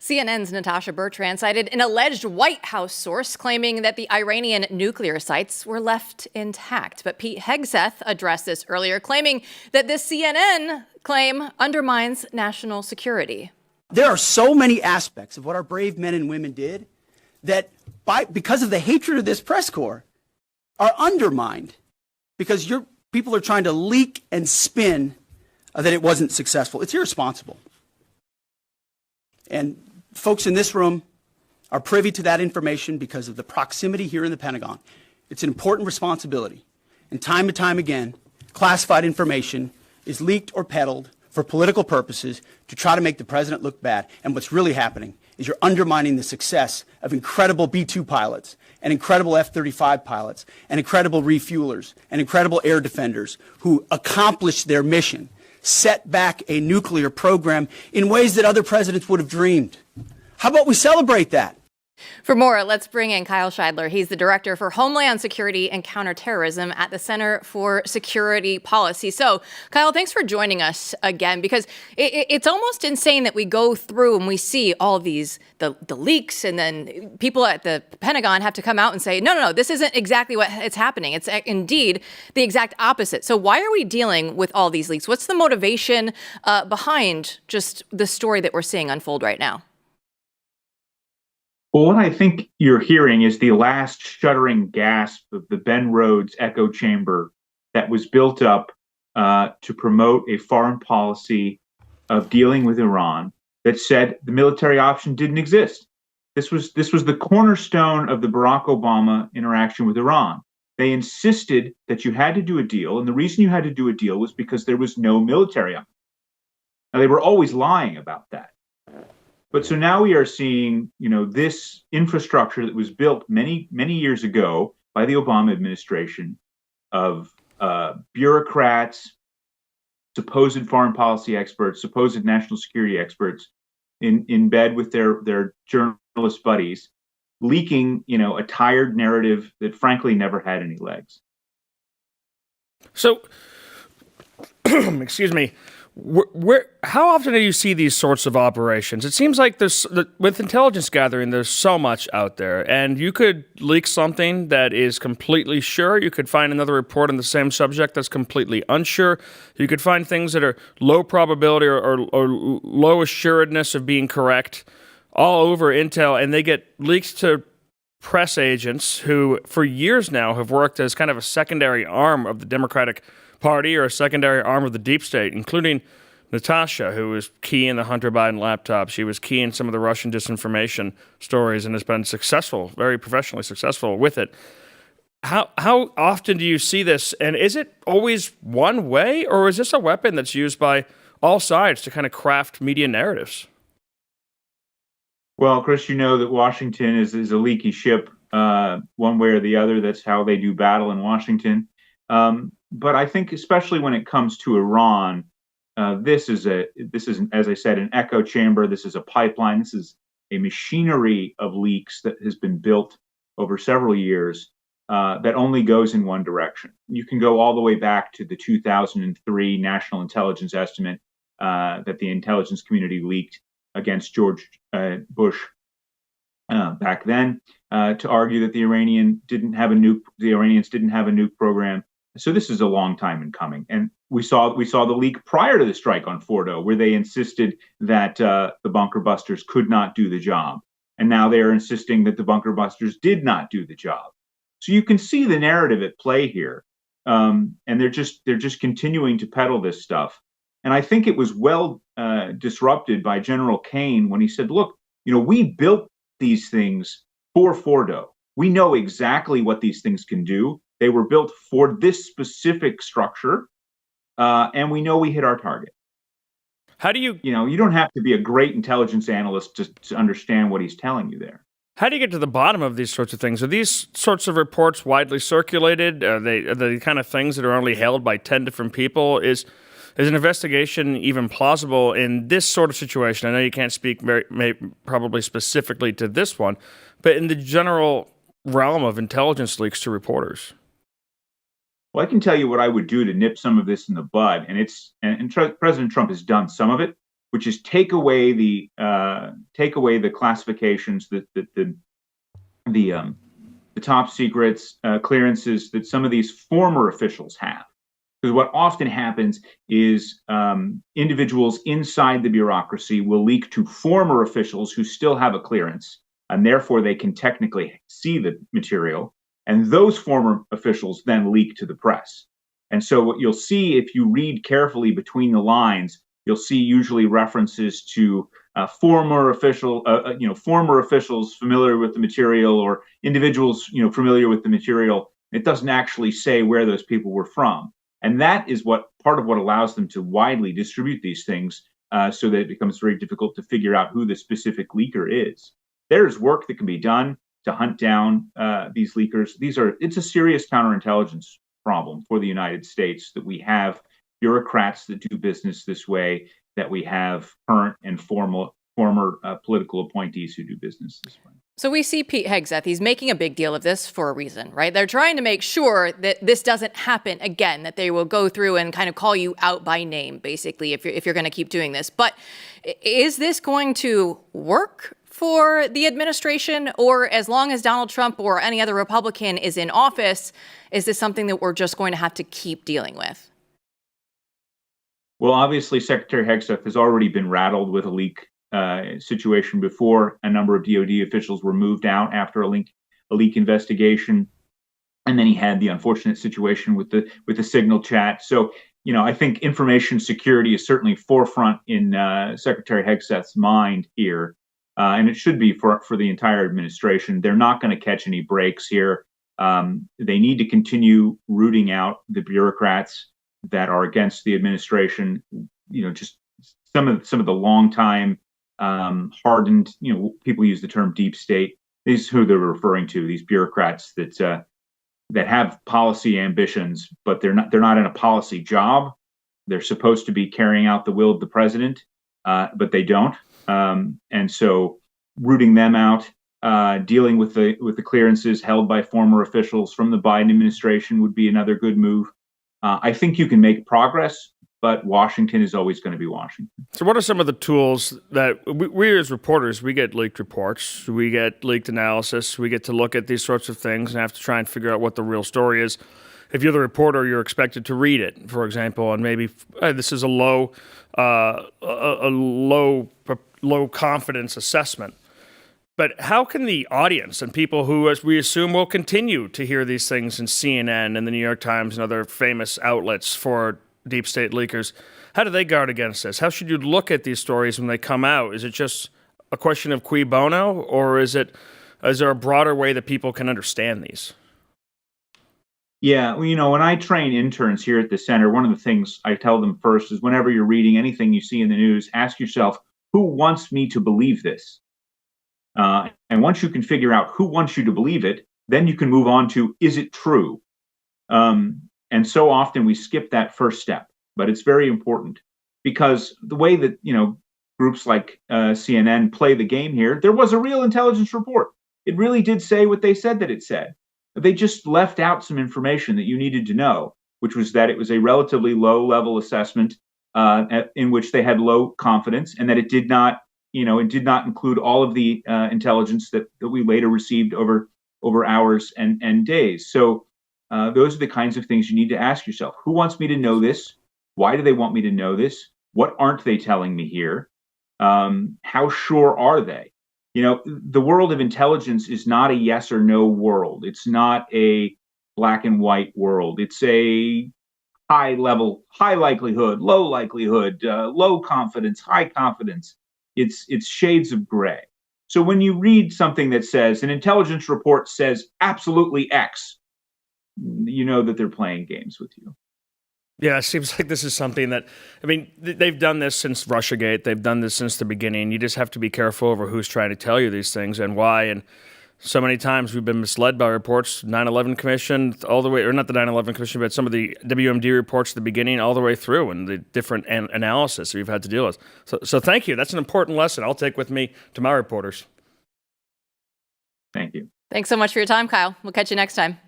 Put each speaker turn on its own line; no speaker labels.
CNN's Natasha Bertrand cited an alleged White House source claiming that the Iranian nuclear sites were left intact. But Pete Hegseth addressed this earlier, claiming that this CNN claim undermines national security.
There are so many aspects of what our brave men and women did that, because of the hatred of this press corps, are undermined because people are trying to leak and spin that it wasn't successful. It's irresponsible. And folks in this room are privy to that information because of the proximity here in the Pentagon. It's an important responsibility. And time again, classified information is leaked or peddled for political purposes to try to make the president look bad. And what's really happening is you're undermining the success of incredible B-2 pilots and incredible F-35 pilots and incredible refuelers and incredible air defenders who accomplished their mission, set back a nuclear program in ways that other presidents would have dreamed. How about we celebrate that?
For more, let's bring in Kyle Shideler. He's the Director for Homeland Security and Counterterrorism at the Center for Security Policy. So, Kyle, thanks for joining us again, because it's almost insane that we go through and we see all of these, the leaks, and then people at the Pentagon have to come out and say, no, this isn't exactly what it's happening. It's indeed the exact opposite. So why are we dealing with all these leaks? What's the motivation behind just the story that we're seeing unfold right now?
Well, what I think you're hearing is the last shuddering gasp of the Ben Rhodes echo chamber that was built up to promote a foreign policy of dealing with Iran that said the military option didn't exist. This was the cornerstone of the Barack Obama interaction with Iran. They insisted that you had to do a deal, and the reason you had to do a deal was because there was no military option. Now, they were always lying about that. But so now we are seeing, this infrastructure that was built many, many years ago by the Obama administration of bureaucrats, supposed foreign policy experts, supposed national security experts in bed with their journalist buddies, leaking, a tired narrative that frankly never had any legs.
So, excuse me. How often do you see these sorts of operations? It seems like with intelligence gathering, there's so much out there, and you could leak something that is completely sure. You could find another report on the same subject that's completely unsure. You could find things that are low probability or low assuredness of being correct all over intel, and they get leaked to press agents who, for years now, have worked as kind of a secondary arm of the Democratic Party or a secondary arm of the deep state, including Natasha, who was key in the Hunter Biden laptop. She was key in some of the Russian disinformation stories and has been successful, very professionally successful with it. How often do you see this? And is it always one way, or is this a weapon that's used by all sides to kind of craft media narratives?
Well, Chris, you know that Washington is a leaky ship, one way or the other. That's how they do battle in Washington. But I think, especially when it comes to Iran, this is, as I said, an echo chamber. This is a pipeline. This is a machinery of leaks that has been built over several years that only goes in one direction. You can go all the way back to the 2003 national intelligence estimate that the intelligence community leaked against George Bush back then to argue that the Iranians didn't have a nuke program. So this is a long time in coming, and we saw the leak prior to the strike on Fordo, where they insisted that the bunker busters could not do the job, and now they are insisting that the bunker busters did not do the job. So you can see the narrative at play here, and they're just continuing to peddle this stuff. And I think it was well disrupted by General Kane when he said, "Look, we built these things for Fordo. We know exactly what these things can do. They were built for this specific structure, and we know we hit our target."
How do you...
you don't have to be a great intelligence analyst to understand what he's telling you there.
How do you get to the bottom of these sorts of things? Are these sorts of reports widely circulated? Are they the kind of things that are only held by 10 different people? Is an investigation even plausible in this sort of situation? I know you can't speak probably specifically to this one, but in the general realm of intelligence leaks to reporters.
Well, I can tell you what I would do to nip some of this in the bud, and President Trump has done some of it. which is take away the classifications that the top secrets clearances that some of these former officials have. Because what often happens is individuals inside the bureaucracy will leak to former officials who still have a clearance, and therefore they can technically see the material. And those former officials then leak to the press. And so what you'll see if you read carefully between the lines, you'll see usually references to former officials familiar with the material, or individuals familiar with the material. It doesn't actually say where those people were from. And that is part of what allows them to widely distribute these things, so that it becomes very difficult to figure out who the specific leaker is. There's work that can be done to hunt down these leakers. It's a serious counterintelligence problem for the United States that we have bureaucrats that do business this way, that we have current and former political appointees who do business this way.
So we see Pete Hegseth, he's making a big deal of this for a reason, right? They're trying to make sure that this doesn't happen again, that they will go through and kind of call you out by name, basically, if you're going to keep doing this. But is this going to work for the administration, or as long as Donald Trump or any other Republican is in office, is this something that we're just going to have to keep dealing with?
Well, obviously, Secretary Hegseth has already been rattled with a leak situation before. A number of DoD officials were moved out after a leak investigation, and then he had the unfortunate situation with the Signal chat. So, I think information security is certainly forefront in Secretary Hegseth's mind here, and it should be for the entire administration. They're not going to catch any breaks here. They need to continue rooting out the bureaucrats that are against the administration. Just some of the longtime hardened, people use the term deep state. This is who they're referring to, these bureaucrats that have policy ambitions, but they're not in a policy job. They're supposed to be carrying out the will of the president, but they don't. And so rooting them out, dealing with the clearances held by former officials from the Biden administration would be another good move. I think you can make progress, but Washington is always going to be Washington.
So what are some of the tools that we as reporters, we get leaked reports, we get leaked analysis, we get to look at these sorts of things and have to try and figure out what the real story is. If you're the reporter, you're expected to read it, for example, and maybe this is a low confidence assessment. But how can the audience and people who, as we assume, will continue to hear these things in CNN and the New York Times and other famous outlets for deep state leakers, how do they guard against this? How should you look at these stories when they come out? Is it just a question of cui bono, or is there a broader way that people can understand these?
Yeah, well, when I train interns here at the center, one of the things I tell them first is whenever you're reading anything you see in the news, ask yourself, who wants me to believe this? And once you can figure out who wants you to believe it, then you can move on to, is it true? And so often we skip that first step, but it's very important, because the way that, groups like CNN play the game here, there was a real intelligence report. It really did say what they said that it said. They just left out some information that you needed to know, which was that it was a relatively low-level assessment in which they had low confidence, and that it did not include all of the intelligence that we later received over hours and days. So those are the kinds of things you need to ask yourself. Who wants me to know this? Why do they want me to know this? What aren't they telling me here? How sure are they? The world of intelligence is not a yes or no world. It's not a black and white world. It's a high level, high likelihood, low likelihood, low confidence, high confidence. It's shades of gray. So when you read something that says an intelligence report says absolutely X, you know that they're playing games with you.
Yeah, it seems like this is something that, they've done this since Russiagate. They've done this since the beginning. You just have to be careful over who's trying to tell you these things and why. And so many times we've been misled by reports, 9/11 Commission, all the way, or not the 9/11 Commission, but some of the WMD reports at the beginning all the way through, and the different analysis that we've had to deal with. So thank you. That's an important lesson I'll take with me to my reporters.
Thank you.
Thanks so much for your time, Kyle. We'll catch you next time.